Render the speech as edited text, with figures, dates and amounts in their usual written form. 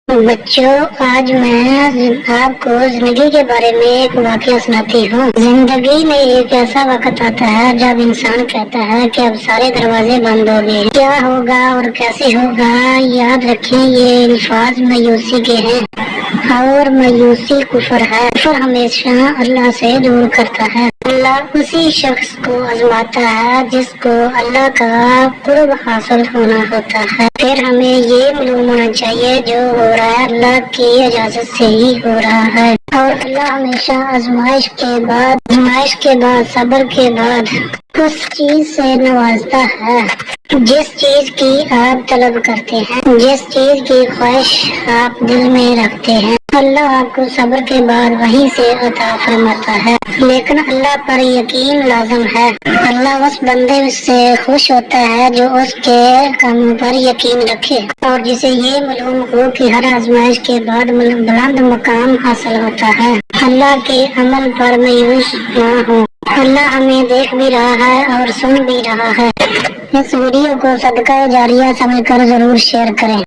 بچوں، آج میں آپ کو زندگی کے بارے میں ایک واقعہ سناتی ہوں۔ زندگی میں ایک ایسا وقت آتا ہے جب انسان کہتا ہے کہ اب سارے دروازے بند ہو گئے، کیا ہوگا اور کیسے ہوگا؟ یاد رکھیں، یہ الفاظ مایوسی کے ہیں، اور مایوسی کفر ہے۔ کفر ہمیشہ اللہ سے دور کرتا ہے۔ اللہ اسی شخص کو آزماتا ہے جس کو اللہ کا قرب حاصل ہونا ہوتا ہے۔ پھر ہمیں یہ معلوم ہونا چاہیے جو ہو رہا ہے اللہ کی اجازت سے ہی ہو رہا ہے، اور اللہ ہمیشہ آزمائش کے بعد صبر کے بعد اس چیز سے نوازتا ہے جس چیز کی آپ طلب کرتے ہیں، جس چیز کی خواہش آپ دل میں رکھتے ہیں۔ اللہ آپ کو صبر کے بعد وہیں سے عطا فرماتا ہے، لیکن اللہ پر یقین لازم ہے۔ اللہ اس بندے سے خوش ہوتا ہے جو اس کے کاموں پر یقین رکھے، اور جسے یہ معلوم ہو کہ ہر آزمائش کے بعد بلند مقام حاصل ہوتا ہے۔ اللہ کے عمل پر مایوس نہ ہو، اللہ ہمیں دیکھ بھی رہا ہے اور سن بھی رہا ہے۔ اس ویڈیو کو صدقہ جاریہ سمجھ کر ضرور شیئر کریں۔